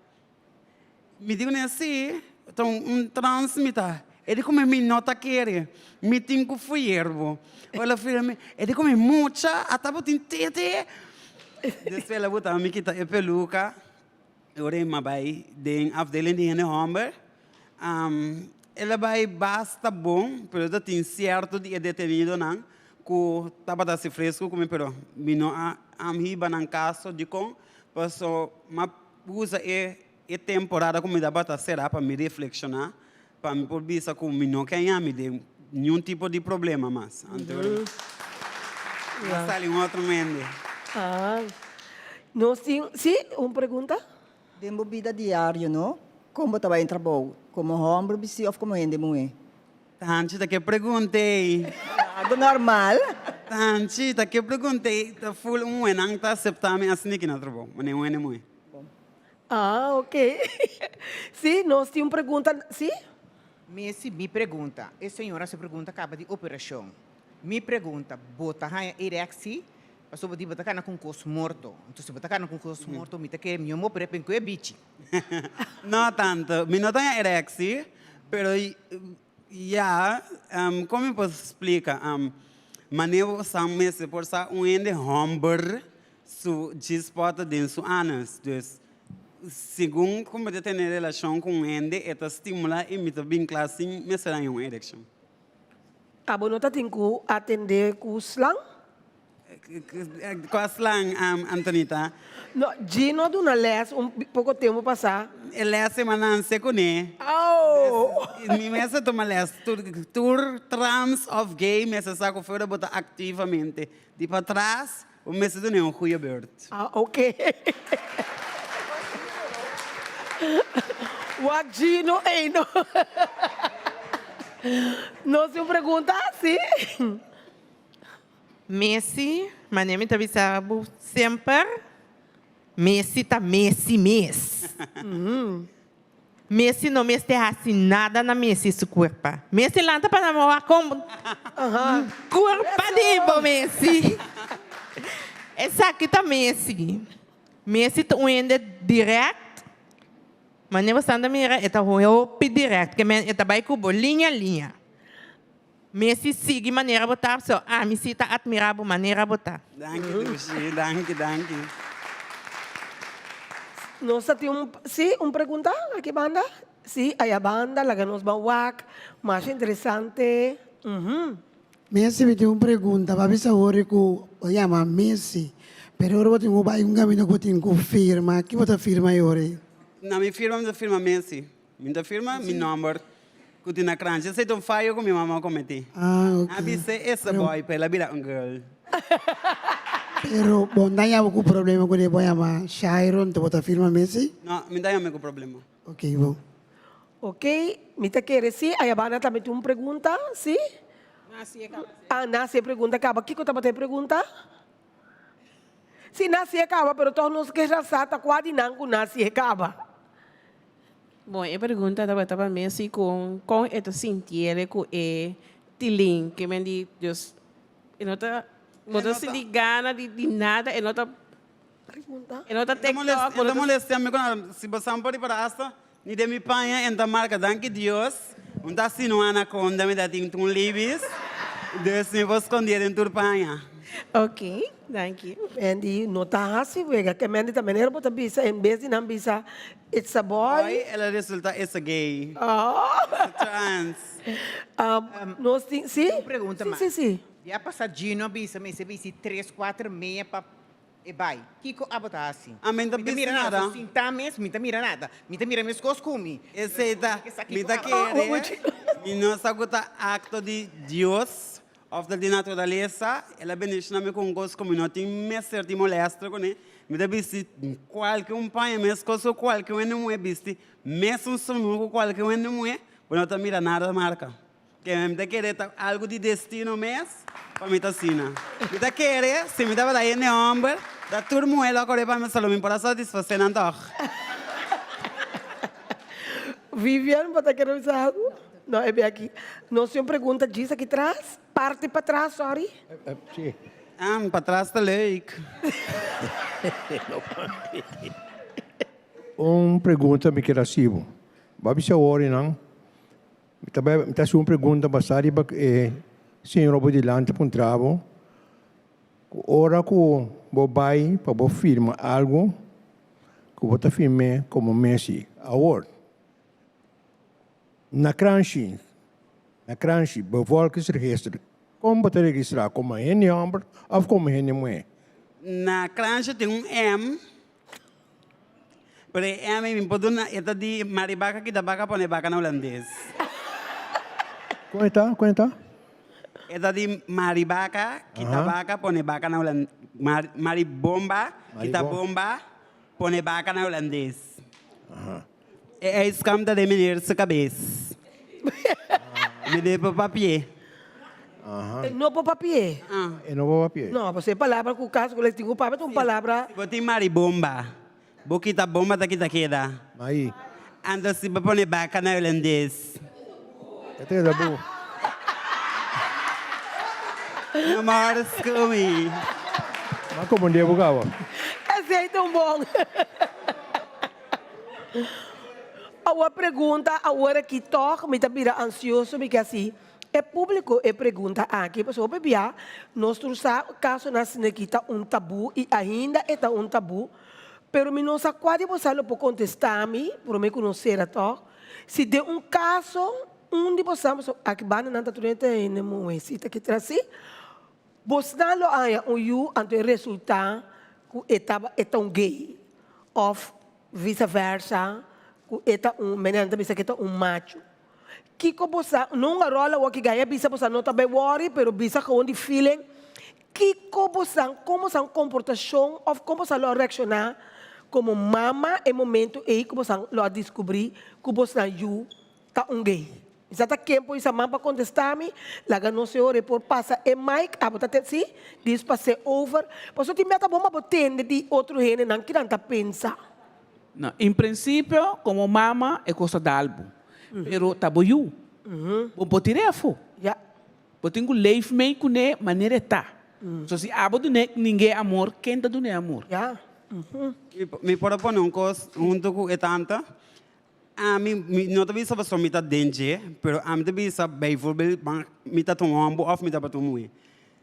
Me digo nem assim, então transmita. Ele come me nota querer. Me tem que fuiervo. Ela filha me, ele come mucha, atabo tem tete. Depois ela botar me quita a peluca. Ora me vai den afdeling de ene homem. Ela vai basta bom, pero tem certo de detenido não. Que estava se fresco como pero vino a hiba nang caso de com passou uma usa temporada como da bata será para me reflexionar para me por bisa como não quem me de nenhum tipo de problema mais então mas ali outro mende nós temos sim uma pergunta de vida diária, não? Como estava em trabalho? Como homem, ou como gente mulher? Tanchita que perguntei. Algo normal. Tanchita que perguntei, tá full não tá aceitar-me assim que não trabalho, mas nem muito. Ok. Sim, nós temos pergunta, sim? Messi me pergunta, a senhora se pergunta acaba de operação. Me pergunta, bota a erexi, mas sobre botar cana com curso morto. Então se botar cana com curso morto, me tá que meu mo prepem com é bichi. Não tanto, me não tem erexi, pero ya, como eu posso explicar? Maneiro são meses por sa ende homber su dispota den su anos. Dus, segundo como eu tenho relação com ende, esta estimula e me tá bem classe, me será uma ereção. abo não tá tem que atender com slang? Qual slang, Antonita? Não, Gino do na les pouco tempo passar. Ele é semana com né? Oh! Me mesa toma les tour trans of gay, mesa saco fora botar ativamente. De para trás, o mesa do não goeie beurt. Ah, ok. Wag Gino, não. Não se pergunta assim. Messi, my name is Avisabo sempre. Messi tá Messi. Messi não me assim nada na Messi su corpo. Messi lá tá para namorar com corpo de Messi. Essa aqui tá Messi. Messi tá indo direto. Mas nem você anda mira, tá roupa direto, que men tá vai cubo linha. Messi sigue maneira botar só. Ah, Messi tá admirável maneira botar. Danke, Lucy, danke. Nós temos pergunta aqui banda? Sim, aí a banda, lá nos bawak, mais interessante. Messi me tem uma pergunta, para ver agora que chama Messi, pero agora tem um caminho que tem que firma, que você firma agora? Na minha firma Messi. Minha firma, meu número. Que tem na crunch. Eu sei que falho com minha mamãe cometi. Ah, ok. A bisa essa boy, para ela virar um girl. Pero, bom, daí há algum problema com ele, vai chamar Chiron, tu bota firma Messi? Não, me dá um problema. Ok, bom. Ok, me te quer sim, aí a banda também tem uma pergunta, sim? Nasce pergunta, acaba. O que você tem pergunta? Sim, nasce acaba, pero todos nós que já sabem, quase não nasce acaba. Bom, a pergunta estava Messi com esta sentido com o tiling que me diz, eu não tô se gana de nada, eu não tô pergunta, eu não tô TikTok, eu não molestando me se você não pode para esta, ni de mi panha enta marca, danke Deus, não tá sino uma anaconda me dá um libis, Deus me vou esconder em tua panha. Ok, thank you. Andy, não tá assim, vega, que Mandy também era botar bisa, em vez de não bisa, it's a boy. Ela resulta essa gay. Trans. Nós sim? Pergunta, sim. Já passadinho, bisa, me se bisi 3, 4 meia para e vai. Kiko abota assim. A mim também mira nada. Assim tá mesmo, me mira nada. Me mira mesmo cos comi. Esse tá, me tá querendo. Me não sabe acto de Deus. Of de natureza, ela bendice me com gosto como não tem me certo molesta com né. Me dá bici qualquer pai mesmo coisa qualquer não é bici mesmo som qualquer não é, não tá mira nada marca. Que me dá querer algo de destino mesmo, para me tá sina. Me dá querer, se me dá para ir no homem, da turma ela agora para me salvar para satisfazer não tá. Viviane, você quer dizer algo? Não, é bem aqui. Nós temos pergunta disso aqui atrás. Parte para trás, sorry. Sim. Para trás tá leuk. Pergunta me quer assim. Babi sa ori nang. Mita uma pergunta basari ba senhor obo de lante pun trabo. Ora ko bobai pa bo firma algo. Ko bota firme como Messi award. Na Crunchy, bevolkings register. Como você registrar? Como é number ou como é moe? Na Crunchy tem M. Pero M me pode na esta de maribaca que da baca pone baca na holandês. Conta? Esta de maribaca que da baca pone baca na holandês. Maribomba que da bomba pone baca na holandês. É escamda de menir sa cabeça. Me dê para papier. Não para papier. Não para papier. Não, você palavra com o caso que eles têm para uma palavra. Boti maribomba. Bokita bomba daqui queda. Aí. Anda se para pôr baca na holandês. Até da boa. Não moras comigo. Mas como um dia bugawa? Esse aí tão bom. A pergunta, agora que toca, me está vira ansioso, porque assim, é público e pergunta aqui, pessoal, bebia, nós trouxemos caso na Sinequita tabu, e ainda é um tabu, pero me não sabe quase você não pode contestar-me, por me conhecer a toque, se de caso, onde possamos aqui bana nanta turente em moesita que trasi bosnalo aya you anto resulta ku etaba gay of vice versa ku eta menanta bisa kita macho Kiko bosa não rola o que ganha bisa bosa não tabe worry pero bisa com de feeling Kiko bosa como sa comportação of como sa lo reaccionar como mama em momento e como sa lo descobrir que bosa you tá gay Exata tempo isa mamba contestar-me, laga não se ore por passa e Mike, abota si, diz passe over, posso te meta bomba botende de outro rene não que tanta pensa. Não, em princípio, como mama é coisa de algo, pero taboyu, bom potirefo. Já. Botingo leif mei kune maneira tá. So se abo do ninguém amor, quem tá do ne amor. Já. Me propõe coisa junto com etanta. A mim não te bisa só mita danger, pero a mim te bisa bijvoorbeeld mita tomambo of mita batomui.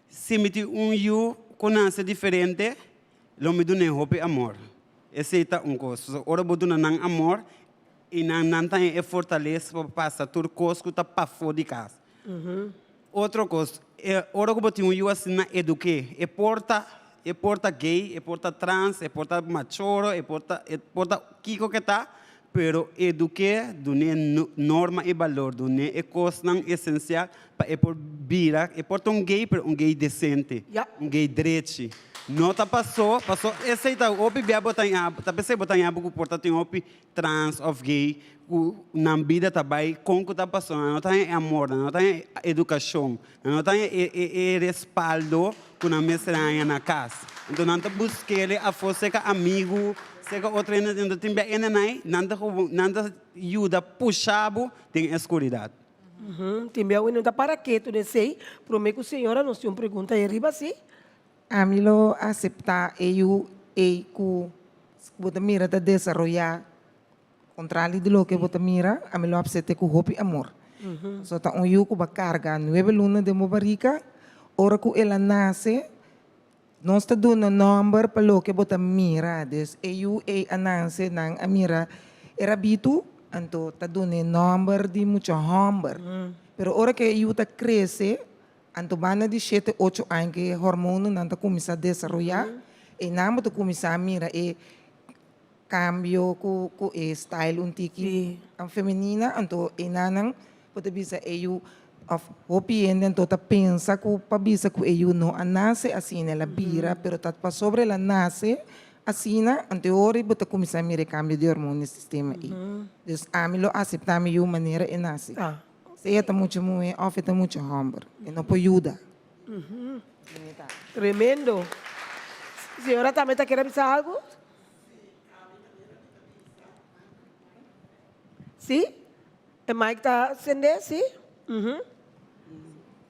Se miti you conhece diferente, lo me dune hope amor. Esse é coisa. Ora boduna nang amor e nang tem fortalece para passar tudo coisa que tá para fora de casa. Outra coisa, ora que botinho you assim na eduque, é porta gay, é porta trans, é porta machoro, é porta kiko que tá pero eduque dune norma e valor dune e coisa essencial para por vira e porta gay pero gay decente gay direito não tá passou esse tá opi bia botar tá pensei botar em porta tem opi trans of gay na vida também com que tá passando não tem amor não tem educação não tem respaldo com a mestra na casa então não tá buscando a você que amigo Sega outra ainda tem bem nada ajuda puxado tem escuridão. Tem bem não tá para que tu desei, prometo senhora não se pergunta aí riba sim. A mim lo aceitar eu ku bota mira da desarrollar contrário de lo que bota mira, a mim lo aceitar com hope amor. So tá eu ku ba carga 9 lunas de mobarica, ora ku ela nasce nós está dando número para o que bota mira, dus eu ananse nang amira era bitu, então está dando número de muito humber. Pero ora que eu tá cresce, então bana de 7, 8 anos que hormônio não tá começar a desenvolver, e não tá começar a mira e cambio com style untiki a feminina, então e nanang pode bisa eu of hopi então tá pensa que para bisa que eu não nasce assim ela bira, pero tá para sobre ela nasce assim ante ori bota começar a mirar cambio de hormônio no sistema aí. Dus a mim lo aceitar me uma maneira e nasce. Se é tá muito of tá muito humber, e não pode ajudar. Tremendo. Senhora também tá querendo dizer algo? Sim? O Mike tá acendendo, sim?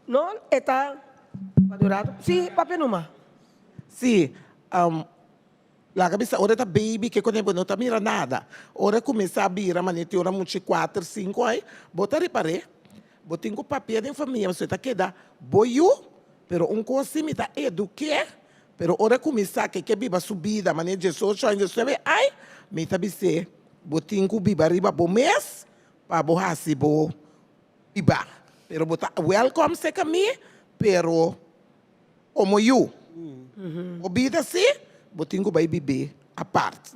Não, está madurado. Sim, papi numa. Sim, lá cabeça, ora tá baby que quando não tá mira nada. Ora começar a bira, manete ora muito 4, 5 aí, bota reparei. Botem com papel de família, você tá queda boiu, pero coisa me tá eduque, pero ora começar que biba subida, manete de social, ainda sabe, ai, me tá bise, botem com biba riba bo mês, para borrasi bo biba. Pero bota welcome se kami, pero como you. Obida se, botingo vai beber a parte.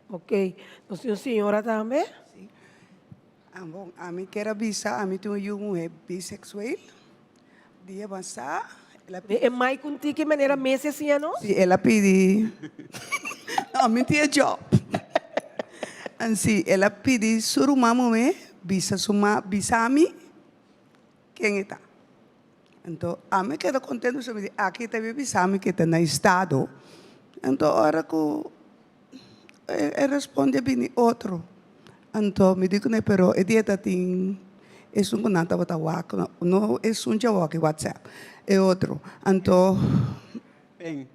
Ok. Então, senhora também? Bom, a mim quero avisar, a mim tenho um bissexual. Dia passado, ela é mais contigo que maneira mês assim, não? Sim, ela pediu. Não, a mim tinha job. Assim, ela pediu surumamo me, bisa-me. Quem está? Então, a mim quero contente sobre aqui também bisame que está no estado. Então, agora que eu respondo bem outro. Então, me digo, pero é dieta tem é um nada para wak, não é um jawa que WhatsApp. É outro. Então, bem.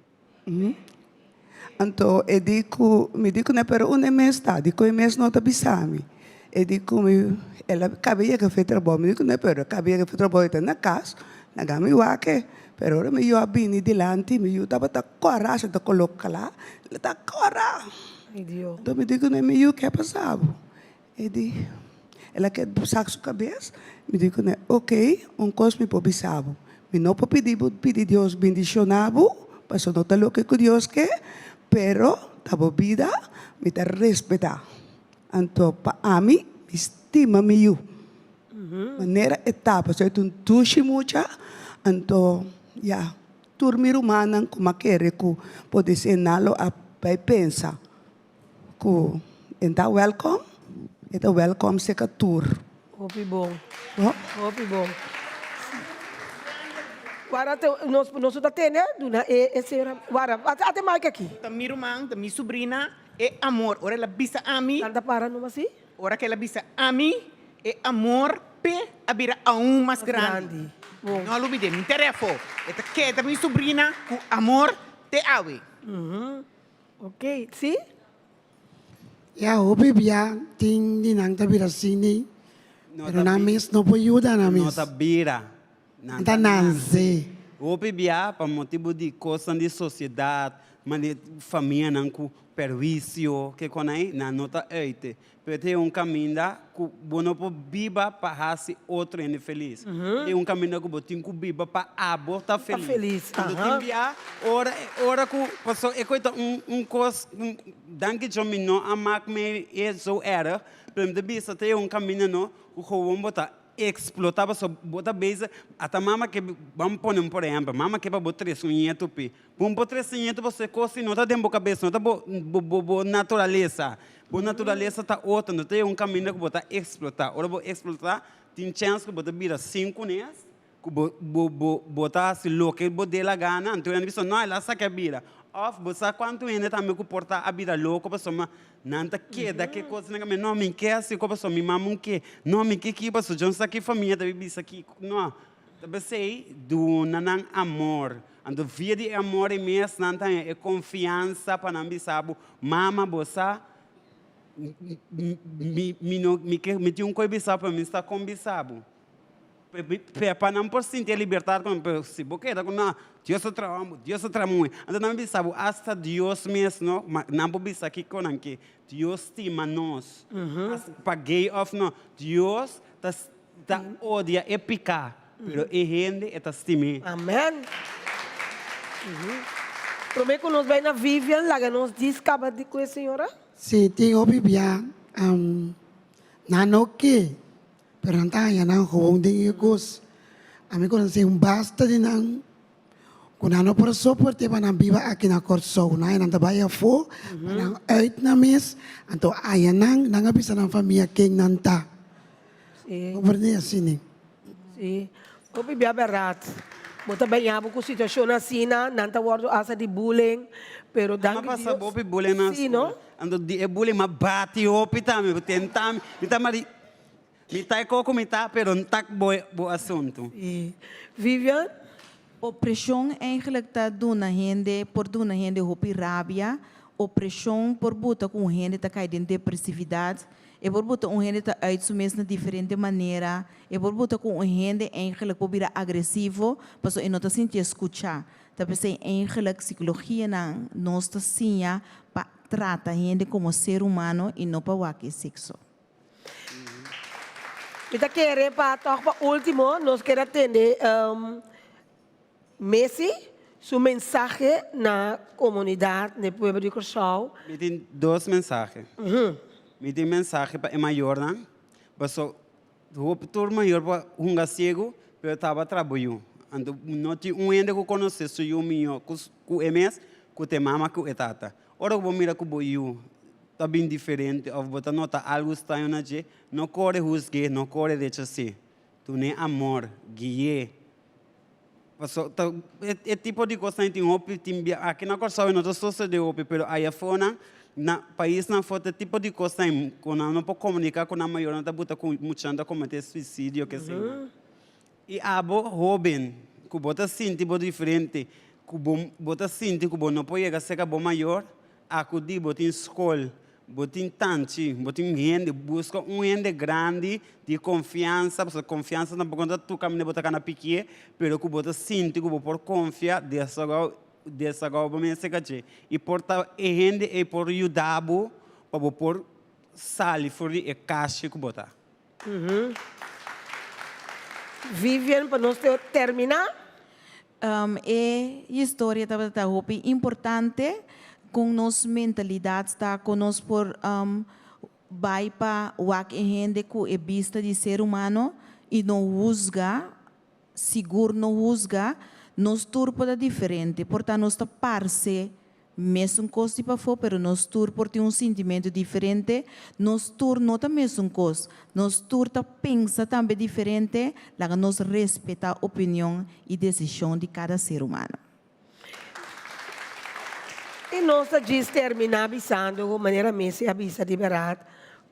Então, me digo, pero um mês está, digo, mês não está bisame. E digo, ela cabia que fez trabalho, me digo, pero cabia que fez trabalho na casa, na gami wake, pero ora me eu abini dilante, me eu tava tá coragem de colocar lá, ela tá cora. Ai Deus. Então me digo, me eu que passava. E ela quer sacar sua cabeça. Me digo, né, ok, coisa me pode saber. Me não pode pedir Deus bendicionado, mas não está louco que Deus quer, pero a vida me está respeitar. Então, para mim, me estima me maneira etapa, so itu tushi mucha, então, ya, turmir humana como quer que pode ser nalo a pai pensa, que então welcome se tour. Hopi bom. Oh? Hopi bom. Agora, nós estamos tendo, né? Agora, até mais aqui. Da minha irmã, da minha sobrinha, é amor. Ora ela bisa a mim. Anda para não assim? Ora que ela bisa a mim, é amor pe a vira mais grande. Bom. Não olvide, me interessa. Esta que da minha sobrinha, com amor te awe. Ok, sim? Ya, hopi bia, ting di nang tabi rasini. Pero namis no po yuda namis. Nota bira. Nanta nanse. Hopi bia, para motivo de coisa de sociedade, mas de família não com perjuízo, que com aí, na nota 8. Pero tem caminho que você pode viver para ser outro feliz. Tem caminho que você tem que viver para abortar feliz. Feliz. Quando tem via, ora que passou, é coisa coisa, danke jo me não amar me é so era, pero de bisa tem caminho não, o vamos botar explotava só bota beza até mama que vamos pôr por exemplo mama que para botar isso em tupi vamos botar isso em você coisa não tá dentro da cabeça não tá bo natureza tá outra não tem caminho que botar explotar ora vou explotar tem chance que botar vira 5 nes que botar se louco que botar la gana então a pessoa não ela saca vira of botar quanto ainda também que portar a vida louco para soma nanta queda que coisa não me quer assim como só me mamam que não me que para só já aqui família da bibisa aqui não também sei do nanang amor ando via de amor e mês nanta é confiança para não bisabo mama bossa me tinha coisa bisabo para mim estar com bisabo para não por sentir liberdade como se boqueira com não Deus o tramui então não bisabo hasta Deus mesmo não pode bisa aqui com que Deus estima nós paguei off não Deus tá odia é picar pero é gente é tá estima amém prometo que nós vai na Vivian lá que nós diz acaba de com a senhora Si, ting hopi bia, nanoke. Pero anta ya nang hong ding ikos. Ami ko nang basta din ang kung ano por soporte pa nang biba akin na korso na yan ang tabaya fo nang uit na mis anto ayan nang nangabisa ng familia king nanta. Governia sini. Si, hopi bia berat. Mo também há com situação assim nanta wordo asa de bullying, pero dang passa bopi bullying na ando di bullying ma bati hopi também tentar me tá mari me tá coco me tá pero não tá bo assunto. Vivian opressão eigenlijk tá dona gente por dona gente hopi rabia, opressão por buta com gente tá cai de depressividade. E por botar gente tá uitsumes na diferente maneira, e por botar com gente eigenlijk por virar agressivo, passo e não tá sentindo escutar. Tá pensando eigenlijk psicologia não nós tá sinha para tratar gente como ser humano e não para o que sexo. Kita quer para tocar para último, nós queremos atender Messi, sua mensagem na comunidade, no povo de Curaçao. Me tem 2 mensagens. Me tem mensagem para o maior, não? Passou, o turma maior para um cego, eu estava trabalhando. Então, não tinha ainda que conhecer se eu me com o MS, com a mama, com a tata. Ora, eu vou mirar com o eu, está bem diferente. Eu vou notar algo estranho na gente. Não corre rusgue, não corre deixa ser. Tu nem amor, guie. Passou, é tipo de coisa que tem aqui na Curaçao não estou só de opi, pero aí fora na país na foto tipo de coisa quando não pode comunicar com a maior não tá bota com muita cometer suicídio que sei. E abo Robin, que bota sim tipo diferente, que bota sim que não pode chegar ser bom maior, acudir bota em escola, bota em tanti, bota em gente, busca gente grande de confiança, porque confiança não pode tu caminho bota cana pique, pero que bota sim que por confiar dessa agora e por gente e por ajudar para por sair fora e caixa que botar. Vivian, para nós terminar. É história da hopi importante com nos mentalidade está conosco por vai para o que gente com é vista de ser humano e não juzga, seguro não juzga, nos turpo da diferente, portanto nós está parce mesmo coisa para fora, pero nos tur por ter sentimento diferente, nos tur não tá mesmo coisa, nos tur tá pensa também diferente, lá nos respeita a opinião e decisão de cada ser humano. E nós diz terminar avisando de maneira mesmo avisa de verdade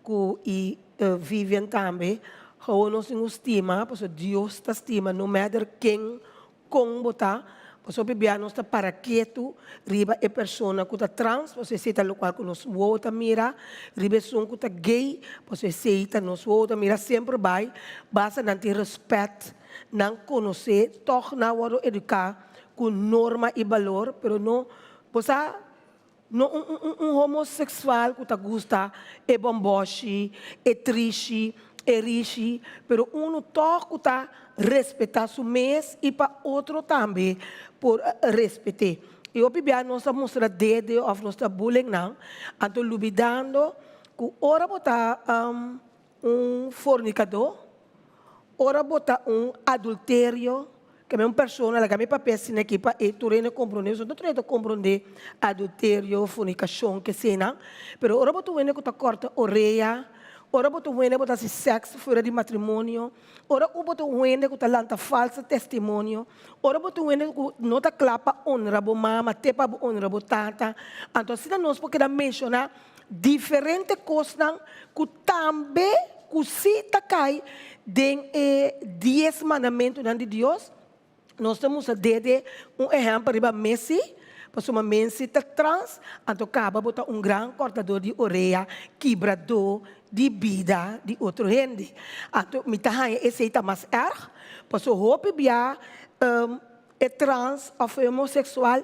que vivem também, como nós nos estima, porque Deus está estima, no matter quem como botar. Você bebia nossa para quieto, riba é pessoa que está trans, você seita local que nós volta mira, riba som que está gay, você seita nós volta mira sempre vai, basta não ter respeito, não conhecer, toch não vou educar com norma e valor, pero não, você não homossexual que está gosta é bomboche, é triste, é riche, pero toch que está respeitar o mês e para outro também por respeitar. E o bebê não está mostrando dedo ou não está bullying não, então lubidando que ora botar fornicador, ora botar adultério, que é uma pessoa que me papel assim aqui para tu não compreender, não tu compreender adultério, fornicação que sei não, pero ora botar que tá corta orelha. Ora botou wende botar se sexo fora de matrimônio. Ora botou wende que tá lanta falso testemunho. Ora botou wende que não tá clapa honra bo mama, tepa bo honra bo tata. Então se nós porque da mencionar diferentes coisas que também que se tá cai den 10 mandamentos de Deus. Nós temos a dede exemplo para Messi. Porque uma mensa está trans, então acaba botar grande cortador de orelha, quebrador de vida de outro gente. Então, me tá esse está mais erro, porque o roupa bia é trans ou homossexual,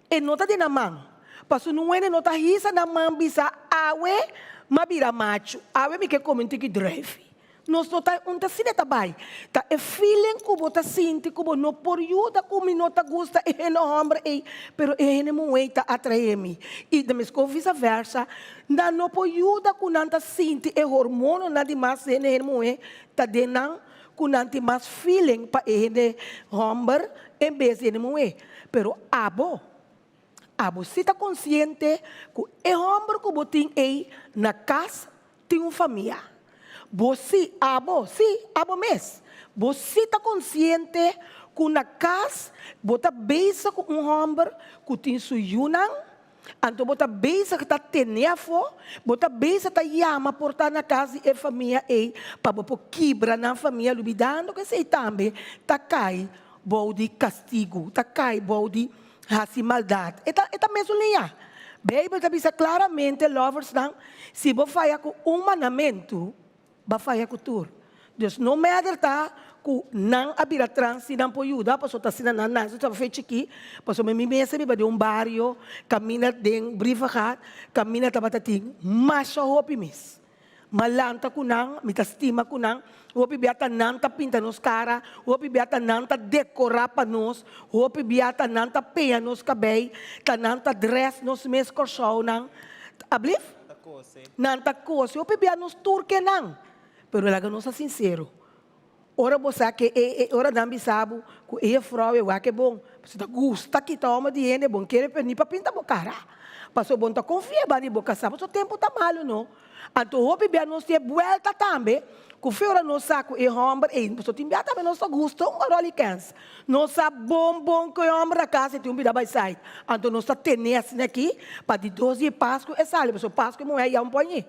e não está de na mão. Porque não é não está risa na mão, bisa awe, mas vira macho, awe me que comente que drive. Nós não tá assim também. Tá é feeling que você sente que não por ajuda como não tá gosta e não homem e pero e não é tá atrair-me e da mesma vice versa não por ajuda que não tá sente e hormônio não de mais e não é tá de não que não tem mais feeling para e homem em vez de não é pero abo se tá consciente que é homem que você tem aí na casa tem uma família. Você, abo mês. Você está consciente que na casa, você beisa com homem que tem sua yunang, então você beisa que está tenefo, você beisa que está yama por estar na casa e família e para você quebrar na família, lubidando que sei também, está cai, bom de castigo, está cai, bom de raci maldade. Eta mesmo linha. Bem, você bisa claramente, lovers, não, se você faz com mandamento, vai com tudo. Deus não me alerta que não abrir trans se não pode ajudar, porque está sendo não, está feito aqui, porque me recebe de bairro, caminha de brivahat, caminha de batating, mas só hopi mis. Malanta ko nang, mitastima ko nang, hopi biata nang ta pinta nos cara, hopi biata nang ta decora pa nos, hopi biata nang ta peia nos cabei, ta nang ta dress nos mes corso nang, ablif? Nang ta kose, hopi biata nos turque nang. Pero ela não é sincero. Ora você que ora não sabe que é fraude, é que bom. Você tá gosta que toma dinheiro, é bom querer perder para pintar a cara. Passou bom tá confia bani boca sabe, o tempo tá malo não. Então o bebê não se volta também. Que fora no saco e homem, e você tem biata também não só gosta um rolicans. Não sabe bom que o homem da casa tem bida by side. Então não está tenência aqui para de 12 Páscoa e sale, você Páscoa mulher ia põe.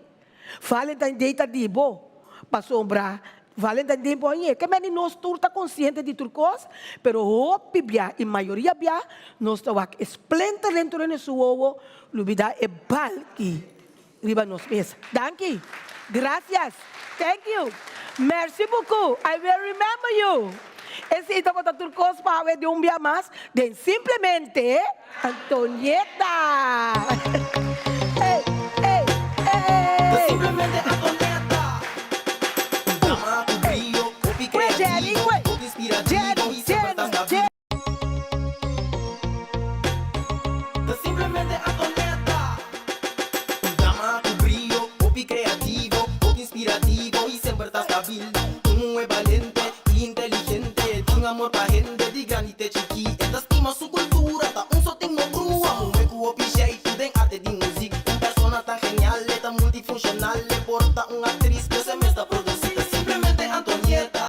Fala então deita de bo. Para sombrar, vale entender bem, que mas nós todos está consciente de tudo coisa, pero o bia e maioria bia nós está aqui esplenda dentro de seu ovo, lubida é balki, riba nos mesa. Danke, gracias, thank you, merci beaucoup, I will remember you. Esse então quando tudo coisa para de bia mais, de simplesmente Antonieta. Simplemente Antonieta. multifuncionales,